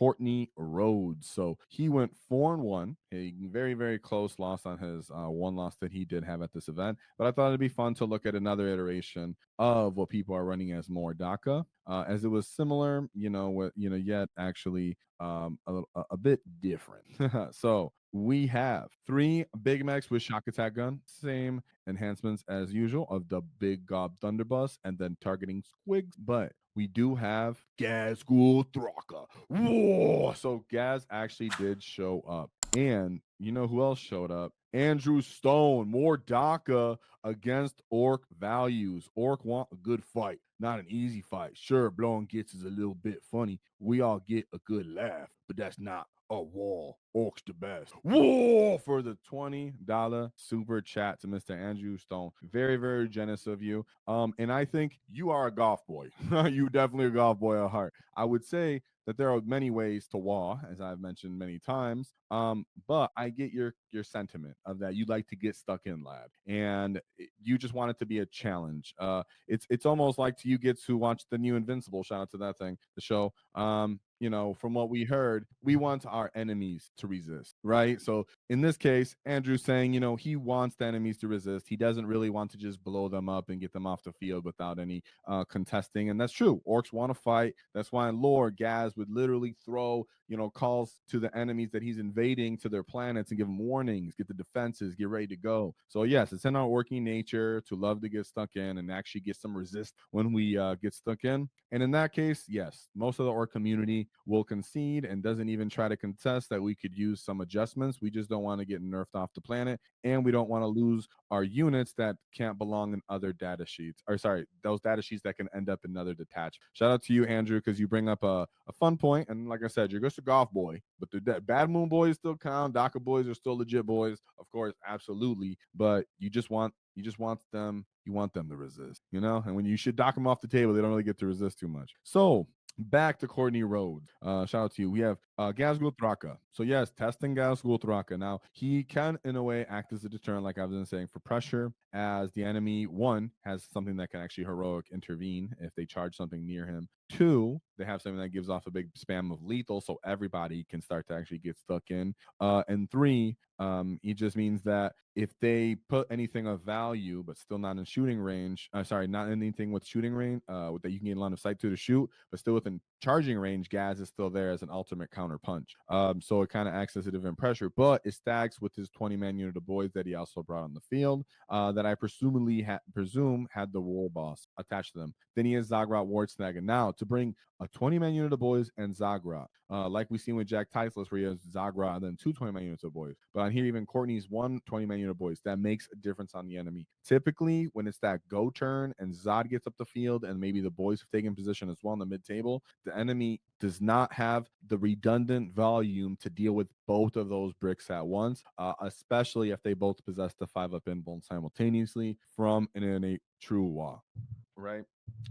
Courtney Rhodes. So he went 4-1, a very, very close loss on his one loss that he did have at this event. But I thought it'd be fun to look at another iteration of what people are running as more Dakka, as it was similar, yet actually a bit different. So we have 3 Big Macs with shock attack gun, same enhancements as usual of the Big Gob Thunderbuss and then targeting squigs, but we do have Ghazghkull Thraka. Whoa! So Gaz actually did show up. And you know who else showed up? Andrew Stone, more Dakka against Orc values. Orc want a good fight, not an easy fight. Sure, blowing gets is a little bit funny. We all get a good laugh, but that's not a wall. Orcs the best. Whoa! For the $20 super chat to Mr. Andrew Stone. Very, very generous of you. And I think you are a golf boy. You definitely a golf boy at heart. I would say that there are many ways to WAAAGH, as I've mentioned many times. But I get your sentiment of that. You like to get stuck in, lad, and you just want it to be a challenge. It's almost like you get to watch the new Invincible. Shout out to that thing, the show. From what we heard, we want our enemies to resist, right? So in this case, Andrew's saying, he wants the enemies to resist. He doesn't really want to just blow them up and get them off the field without any contesting. And that's true. Orcs want to fight. That's why in lore, Ghaz would literally throw, calls to the enemies that he's invading to their planets and give them warnings, get the defenses, get ready to go. So yes, it's in our working nature to love to get stuck in and actually get some resist when we get stuck in. And in that case, yes, most of the orc community will concede and doesn't even try to contest that we could use some adjustments. We just don't want to get nerfed off the planet, and we don't want to lose our units that can't belong in other data sheets. Or sorry, those data sheets that can end up in another detached. Shout out to you, Andrew, because you bring up a fun point. And like I said, you're just a golf boy, but the Bad Moon boys still count. Dakka boys are still legit boys, of course, absolutely. But you want them to resist, and when you should dock them off the table, they don't really get to resist too much. So back to Courtney Rhodes. Shout out to you. We have Ghazghkull Thraka. So yes, testing Ghazghkull Thraka. Now he can, in a way, act as a deterrent, like I've been saying, for pressure, as the enemy one has something that can actually heroic intervene if they charge something near him. Two, they have something that gives off a big spam of lethal, so everybody can start to actually get stuck in. And three, it just means that if they put anything of value but still not in shooting range, not anything with shooting range that you can get line of sight to shoot, but still within charging range, Ghaz is still there as an ultimate counter punch. So it kind of acts as a different pressure, but it stacks with his 20-man unit of boys that he also brought on the field, that I presume had the war boss attached to them. Then he has Zagrat Wartsnag. And now to bring a 20-man unit of boys and Zagrat, like we seen with Jack Titleist, where he has Zagrat and then two 20-man units of boys. But on here, even Courtney's one 20-man unit of boys, that makes a difference on the enemy. Typically, when it's that go turn and Zod gets up the field and maybe the boys have taken position as well in the mid table, the enemy does not have the redundant volume to deal with both of those bricks at once, especially if they both possess the 5-up invuln simultaneously from an innate true WAAAGH, right?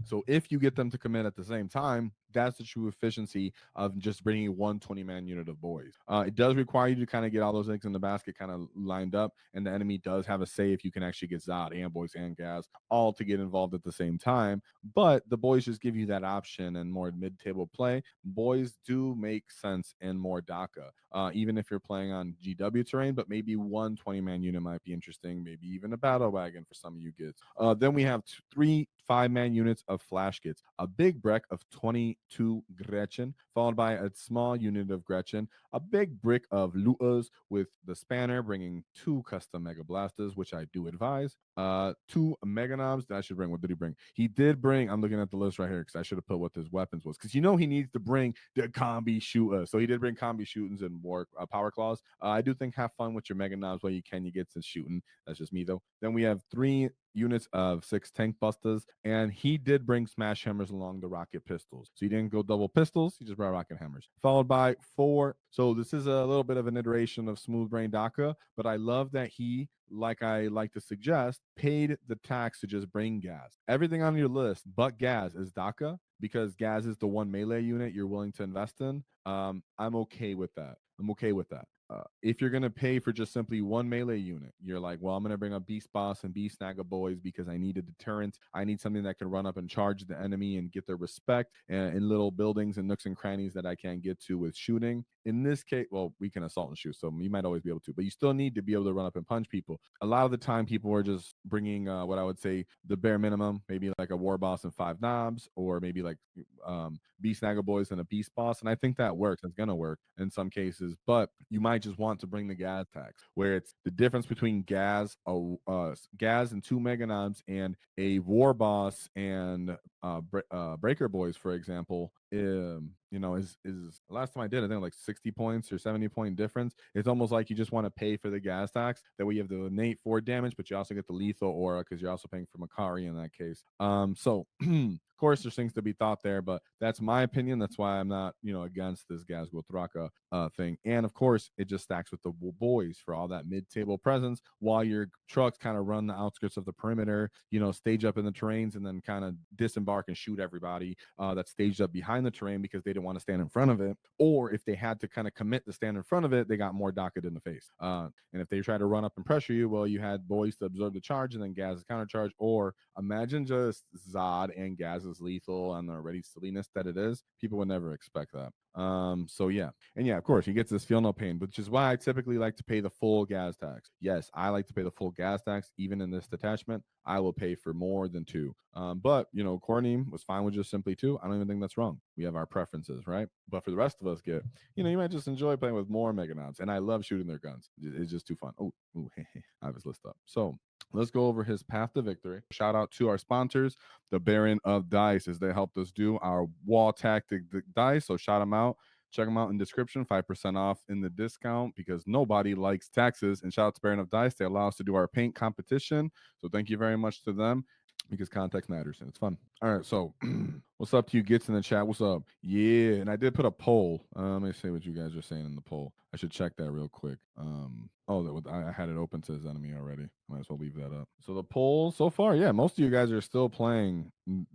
So if you get them to commit at the same time, that's the true efficiency of just bringing one 20-man unit of boys. It does require you to kind of get all those eggs in the basket kind of lined up, and the enemy does have a say if you can actually get Zod and boys and Ghaz all to get involved at the same time. But the boys just give you that option, and more mid-table play, boys do make sense in more Dakka. Even if you're playing on GW terrain, but maybe one 20-man unit might be interesting, maybe even a battle wagon for some of you kids. Then we have three 5-man units of flash kits, a big brick of 22 Gretchen, followed by a small unit of Gretchen, a big brick of Lutas with the spanner, bringing 2 custom Mega Blasters, which I do advise, 2 Mega Knobs that I should bring. What did he bring? He did bring, I'm looking at the list right here because I should have put what his weapons was, because he needs to bring the combi shooter. So he did bring combi shootings and war power claws. I do think have fun with your Mega Knobs while you can. You get some shooting. That's just me though. Then we have 3 units of 6 tank busters, and he did bring smash hammers along the rocket pistols. So he didn't go double pistols, he just brought rocket hammers. Followed by 4. So this is a little bit of an iteration of Smooth Brain Dakka, but I love that he, like I like to suggest, paid the tax to just bring Ghaz. Everything on your list but Ghaz is Dakka, because Ghaz is the one melee unit you're willing to invest in. I'm okay with that. if you're gonna pay for just simply one melee unit, you're like, well, I'm gonna bring a beast boss and beast snagga boys because I need a deterrent. I need something that can run up and charge the enemy and get their respect in little buildings and nooks and crannies that I can't get to with shooting. In this case, well, we can assault and shoot, so you might always be able to, but you still need to be able to run up and punch people. A lot of the time, people are just bringing what I would say the bare minimum, maybe like a war boss and 5 knobs, or maybe like beast snagga boys and a beast boss, and I think that works. It's gonna work in some cases, but you might just want to bring the Ghaz tax, where it's the difference between Ghaz and 2 Mega Knobs and a war boss and breaker boys, for example. Is last time I did, I think like 60 points or 70 point difference. It's almost like you just want to pay for the Ghaz tax. That way you have the innate 4 damage, but you also get the lethal aura because you're also paying for Makari in that case. So of course there's things to be thought there, but that's my opinion. That's why I'm not, against this Ghazghkull thing. And of course, it just stacks with the boys for all that mid-table presence while your trucks kind of run the outskirts of the perimeter, stage up in the terrains and then kind of disembark and shoot everybody that's staged up behind the terrain because they didn't want to stand in front of it. Or if they had to kind of commit to stand in front of it, they got more Dakka in the face. And if they try to run up and pressure you, well, you had boys to absorb the charge and then Ghaz's countercharge. Or imagine just Zod and Ghaz's lethal and the already silliness that it is. People would never expect that. So yeah. And yeah, of course, he gets this feel no pain, which is why I typically like to pay the full Ghaz tax. Yes, I like to pay the full Ghaz tax. Even in this detachment, I will pay for more than 2. But Courtney was fine with just simply 2. I don't even think that's wrong. We have our preferences, right? But for the rest of us, you might just enjoy playing with more Mega Knobs. And I love shooting their guns. It's just too fun. Oh, I have his list up. So let's go over his path to victory. Shout out to our sponsors, the Baron of Dice, as they helped us do our wall tactic dice. So shout them out. Check them out in the description, 5% off in the discount because nobody likes taxes. And shout out to Baron of Dice. They allow us to do our paint competition. So thank you very much to them because context matters and it's fun. All right, so what's up to you gets in the chat? What's up? Yeah, and I did put a poll. Let me see what you guys are saying in the poll. I should check that real quick. I had it open to his enemy already. Might as well leave that up. So the poll so far, yeah, most of you guys are still playing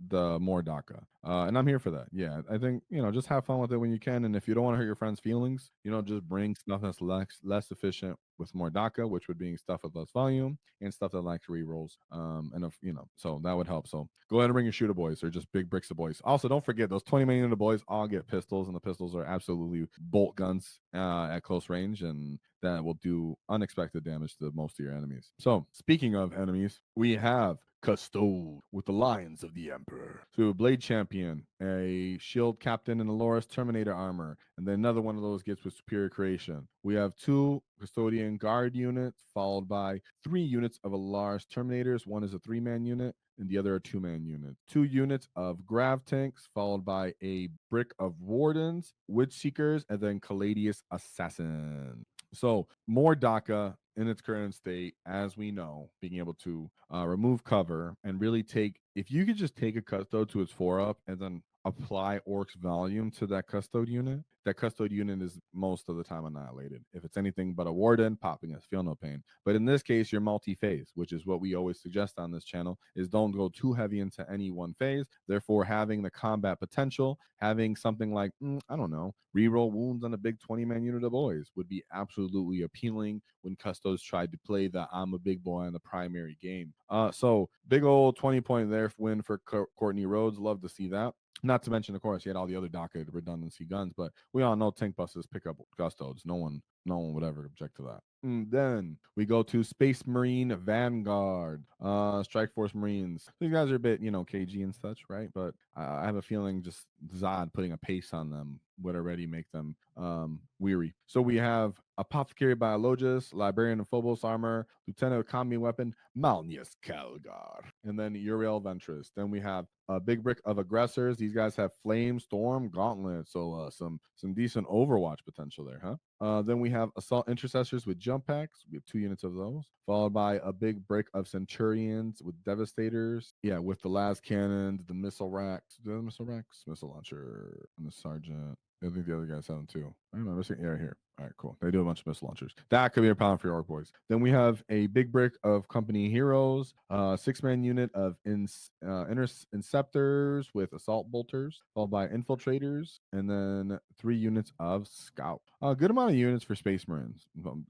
the more Dakka. And I'm here for that. Yeah, I think, just have fun with it when you can. And if you don't want to hurt your friends' feelings, just bring stuff that's less efficient with more Dakka, which would be stuff with less volume and stuff that lacks rerolls. So that would help. So go ahead and bring your shooter boys or just big bricks of boys. Also, don't forget those 20 main unit boys all get pistols, and the pistols are absolutely bolt guns at close range, and that will do unexpected damage to most of your enemies. So, speaking of enemies, we have Custodes with the Lions of the Emperor. So, a Blade Champion, a Shield Captain in Aloris Terminator armor, and then another one of those gets with Superior Creation. We have 2 Custodian Guard units, followed by 3 units of Aloris Terminators. One is a 3-man unit, and the other a 2-man unit. 2 units of Grav Tanks, followed by a brick of Wardens, Witch Seekers, and then Caladius Assassin. So more Dakka in its current state, as we know, being able to remove cover and really if you could just take a custode to its 4-up and then apply Orc's volume to that custode unit, that custode unit is most of the time annihilated. If it's anything but a warden, popping us, feel no pain. But in this case, you're multi-phase, which is what we always suggest on this channel, is don't go too heavy into any one phase. Therefore, having the combat potential, having something like, I don't know, reroll wounds on a big 20-man unit of boys would be absolutely appealing when Custodes tried to play the I'm a big boy in the primary game. So big old 20-point there win for Courtney Rhodes. Love to see that. Not to mention, of course, he had all the other Dakka redundancy guns, but we all know tank buses pick up Custodes. No one would ever object to that. And then we go to Space Marine Vanguard, Strike Force Marines. These guys are a bit, KG and such, right? But I have a feeling just Zod putting a pace on them would already make them weary. So we have Apothecary Biologist, Librarian of Phobos Armor, Lieutenant of Combi Weapon, Malnius Calgar, and then Uriel Ventress. Then we have a big brick of aggressors. These guys have Flame Storm Gauntlet, so some decent Overwatch potential there, huh? Then we have Assault Intercessors with jump packs. We have 2 units of those, followed by a big brick of Centurions with Devastators. Yeah, with the las cannons, the missile racks, missile launcher, and the sergeant. I think the other guys have them too. I remember seeing right here. All right, cool. They do a bunch of missile launchers. That could be a problem for your orc boys. Then we have a big brick of company heroes, 6-man unit of interceptors with assault bolters, followed by infiltrators, and then 3 units of scout. A good amount of units for Space Marines,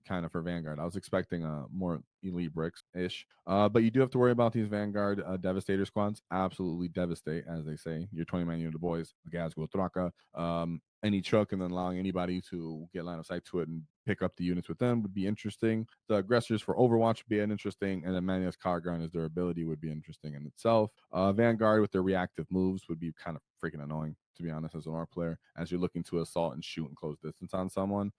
kind of for Vanguard. I was expecting more elite bricks ish, but you do have to worry about these Vanguard Devastator squads. Absolutely devastate, as they say. Your 20-man unit of boys, Ghazghkull, any truck, and then allowing anybody to get line of sight to it and pick up the units with them would be interesting. The aggressors for Overwatch would be interesting, and then Mania's Karga and his durability would be interesting in itself. Vanguard with their reactive moves would be kind of freaking annoying, to be honest, as an ARC player. As you're looking to assault and shoot and close distance on someone,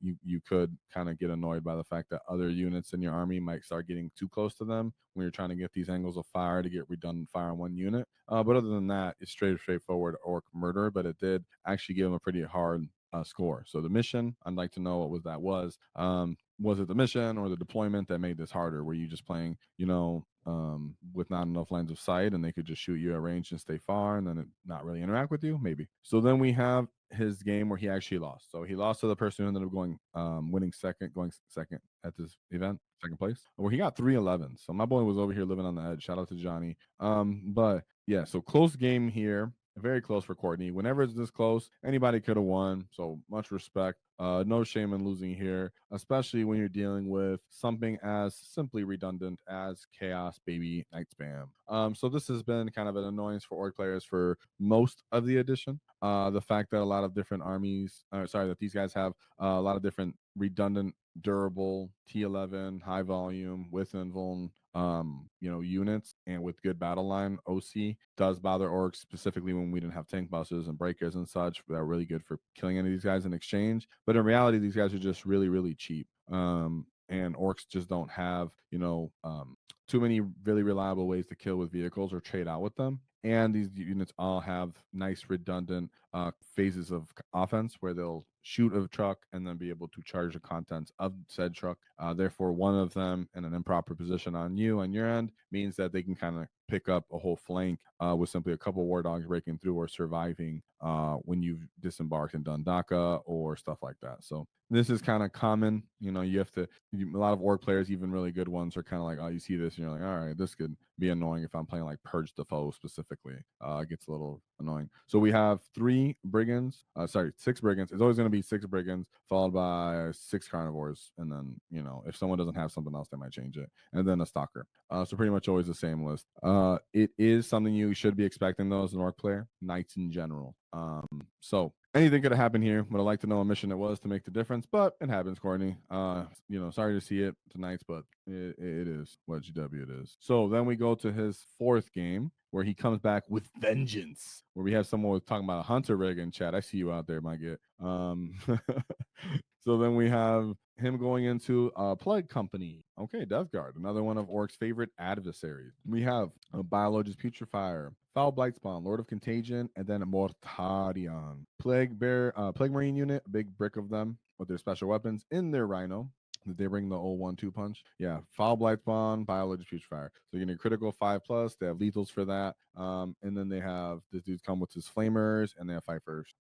you could kind of get annoyed by the fact that other units in your army might start getting too close to them when you're trying to get these angles of fire to get redundant fire on one unit. But other than that, it's straightforward orc murder, but it did actually give him a pretty hard score. So the mission, I'd like to know what was. Was it the mission or the deployment that made this harder? Were you just playing, with not enough lines of sight and they could just shoot you at range and stay far and then it not really interact with you? Maybe. So then we have his game where he actually lost. So he lost to the person who ended up going going second at this event, second place, where he got 311. So my boy was over here living on the edge. Shout out to Johnny. But yeah, so close game here. Very close for Courtney. Whenever it's this close, anybody could have won. So much respect. No shame in losing here, especially when you're dealing with something as simply redundant as Chaos Baby Night Spam. So this has been kind of an annoyance for org players for most of the edition. The fact that a lot of different armies, that these guys have a lot of different redundant, durable T11, high volume with invuln units and with good battle line OC does bother orcs, specifically when we didn't have tank busters and breakers and such that are really good for killing any of these guys in exchange. But in reality, these guys are just really, really cheap. And orcs just don't have, too many really reliable ways to kill with vehicles or trade out with them. And these units all have nice redundant phases of offense where they'll shoot a truck and then be able to charge the contents of said truck. Therefore, one of them in an improper position on you on your end means that they can kind of pick up a whole flank with simply a couple war dogs breaking through or surviving when you've disembarked and done Dakka or stuff like that. So this is kind of common. You have to, a lot of orc players, even really good ones, are kind of like, oh, you see this and you're like, all right, this could be annoying if I'm playing like Purge the Foe specifically. It gets a little annoying. So we have 6 brigands. It's always going to be 6 brigands followed by 6 carnivores. And then, if someone doesn't have something else, they might change it. And then a stalker. So pretty much always the same list. It is something you should be expecting though as an orc player, knights in general. So anything could have happened here. Would have liked to know a mission it was to make the difference, but it happens, Courtney. Sorry to see it tonight, but it is what GW it is. So then we go to his 4th game where he comes back with vengeance, where we have someone talking about a hunter rig in chat. I see you out there, my get. So then we have him going into a plague company. Okay, Death Guard, another one of Orc's favorite adversaries. We have a Biologist Putrefier, Foul Blightspawn, Lord of Contagion, and then a Mortarion. Plague Marine unit, a big brick of them with their special weapons in their Rhino. Did they bring the old 1-2 punch? Yeah, Foul Blightspawn, Biologist Putrefier. So you're gonna critical 5+. They have lethals for that. And then they have this dude come with his flamers and they have fight first.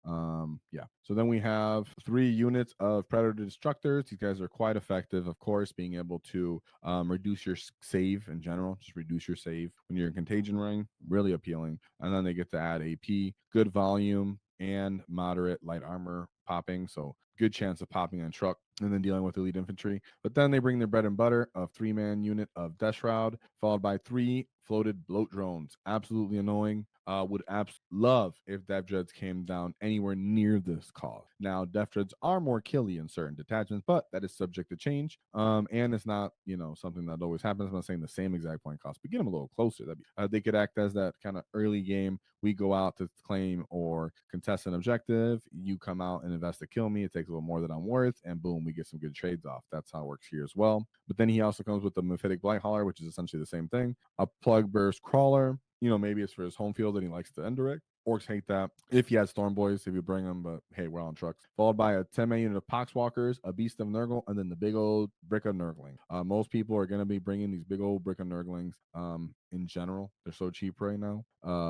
Yeah. So then we have 3 units of Predator Destructors. These guys are quite effective, of course, being able to reduce your save in general. Just reduce your save when you're in Contagion Ring. Really appealing. And then they get to add AP, good volume, and moderate light armor popping. So good chance of popping on truck and then dealing with elite infantry. But then they bring their bread and butter of 3-man unit of Death Shroud, followed by 3 floated bloat drones. Absolutely annoying. Would love if Death Dreads came down anywhere near this cost. Now, Death Dreads are more killy in certain detachments, but that is subject to change. And it's not, something that always happens. I'm not saying the same exact point cost, but get them a little closer. They could act as that kind of early game. We go out to claim or contest an objective. You come out and invest to kill me. It takes a little more than I'm worth, and boom, we get some good trades off. That's how it works here as well. But then he also comes with the Mephitic Blight Hauler, which is essentially the same thing. A Plug Burst Crawler. Maybe it's for his home field that he likes to indirect. Orcs hate that. If you had Storm Boys, if you bring them, but hey, we're on trucks. Followed by a 10-man unit of Poxwalkers, a Beast of Nurgle, and then the big old Brick of Nurgling. Most people are going to be bringing these big old Brick of Nurglings. in general. They're so cheap right now.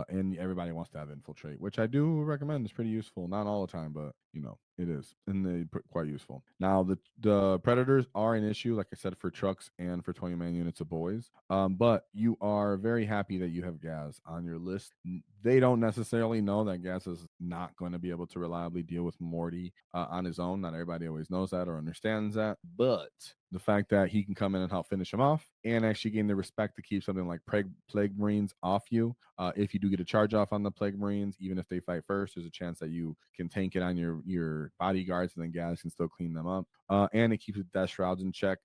And everybody wants to have infiltrate, which I do recommend. It's pretty useful. Not all the time, but it is, and they quite useful. Now the predators are an issue, like I said, for trucks and for 20-man units of boys. But you are very happy that you have Ghaz on your list. They don't necessarily know that Ghaz is not going to be able to reliably deal with Morty on his own. Not everybody always knows that or understands that, but the fact that he can come in and help finish him off and actually gain the respect to keep something like Plague Marines off you. If you do get a charge off on the Plague Marines, even if they fight first, there's a chance that you can tank it on your bodyguards, and then Ghaz can still clean them up. And it keeps the Death Shrouds in check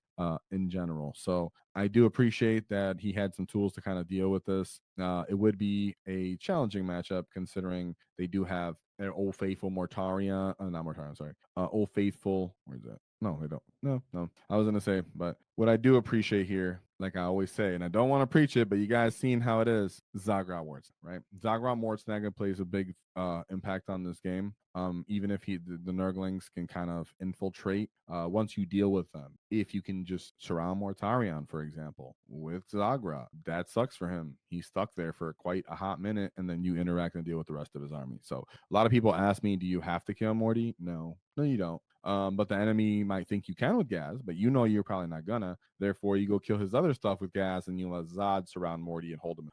in general. So I do appreciate that he had some tools to kind of deal with this. It would be a challenging matchup considering they do have their Old Faithful Mortarion, not Mortarion, sorry, Old Faithful. Where's that? No, they don't. No. I was gonna say, but what I do appreciate here, like I always say, and I don't want to preach it, but you guys seen how it is, Zagra Warts, right? Zagra Wartsnaga plays a big impact on this game. Even if the Nurglings can kind of infiltrate, once you deal with them, if you can just surround Mortarion, for example, with Zagra, that sucks for him. He's stuck there for quite a hot minute, and then you interact and deal with the rest of his army. So a lot of people ask me, do you have to kill Morty? No, you don't. But the enemy might think you can with Ghaz, but you're probably not gonna. Therefore, you go kill his other stuff with Ghaz, and you let Zod surround Morty and hold him.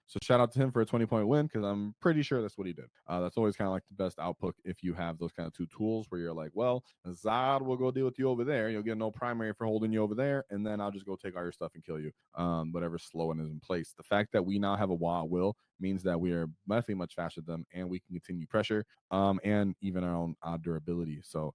So shout out to him for a 20-point win, because I'm pretty sure that's what he did. That's always kind of like the best output if you have those kind of two tools where you're like, well, Zod will go deal with you over there. You'll get no primary for holding you over there, and then I'll just go take all your stuff and kill you. Whatever's slowing is in place. The fact that we now have a WAAAGH will means that we are definitely much faster than them, and we can continue pressure, and even our own durability. So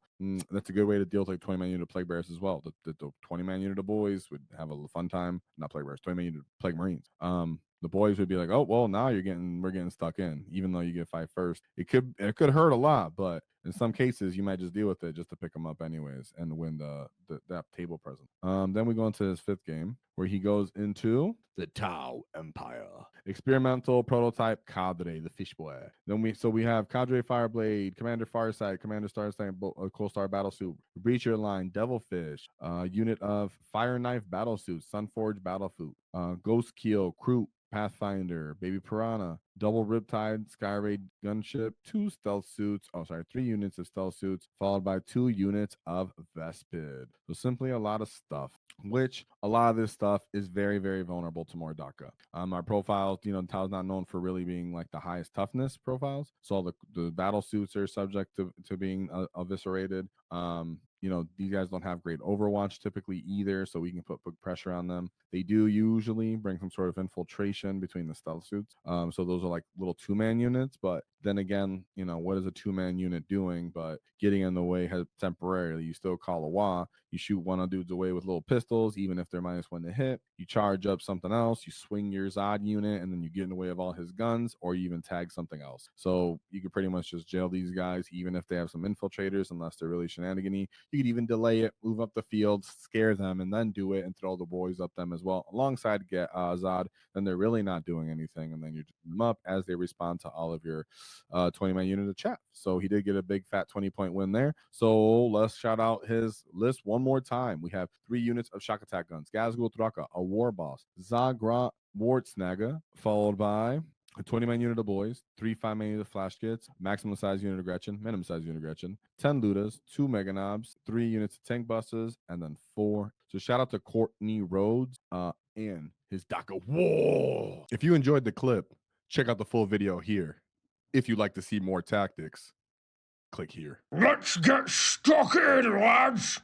that's a good way to deal with like 20-man unit of Plague Bears as well. The 20-man unit of boys would have a fun time. Not Plague Bears, 20-man unit of Plague Marines. The boys would be like, oh well, now we're getting stuck in, even though you get 5 first. It could hurt a lot, but in some cases you might just deal with it just to pick them up anyways and win that table present. Then we go into his 5th game where he goes into the Tau Empire. Experimental prototype Cadre, the fish boy. Then we have Cadre Fireblade, Commander Farsight, Commander Starsight, Cold Star Battlesuit, Breacher Line, Devilfish, unit of Fire Knife Battlesuit, Sunforge Battlesuit, Ghazghkull, Crew, Pathfinder, Baby Piranha, Double Riptide, Skyraid Gunship, 2 stealth suits, 3 units of stealth suits, followed by 2 units of Vespid. So simply a lot of stuff, which a lot of this stuff is very, very vulnerable to more Dakka. Our profiles, Tau's not known for really being like the highest toughness profiles. So the battle suits are subject to being eviscerated. These guys don't have great Overwatch typically either, so we can put pressure on them. They do usually bring some sort of infiltration between the stealth suits. So those are like little 2-man units, but then again, what is a 2-man unit doing but getting in the way temporarily? You still call a WAAAGH. You shoot one of dudes away with little pistols, even if they're -1 to hit. You charge up something else, you swing your Zod unit, and then you get in the way of all his guns, or you even tag something else. So you could pretty much just jail these guys, even if they have some infiltrators, unless they're really shenanigans. You could even delay it, move up the field, scare them, and then do it and throw the boys up them as well, alongside Zod. Then they're really not doing anything, and then you just them up as they respond to all of your 20-man unit of chaff. So he did get a big fat 20-point win there. So let's shout out his list one more time. We have 3 units of shock attack guns, Ghazghkull, a war boss, Zagra Wartsnaga, followed by a 20-man unit of boys, 3 5-man unit of flash kits, maximum size unit of Gretchen, minimum size unit of Gretchen, 10 Ludas, 2 Mega Knobs, 3 units of tank buses, and then 4. So shout out to Courtney Rhodes and his Dakka. Whoa! If you enjoyed the clip, check out the full video here. If you'd like to see more tactics, click here. Let's get stuck in, lads!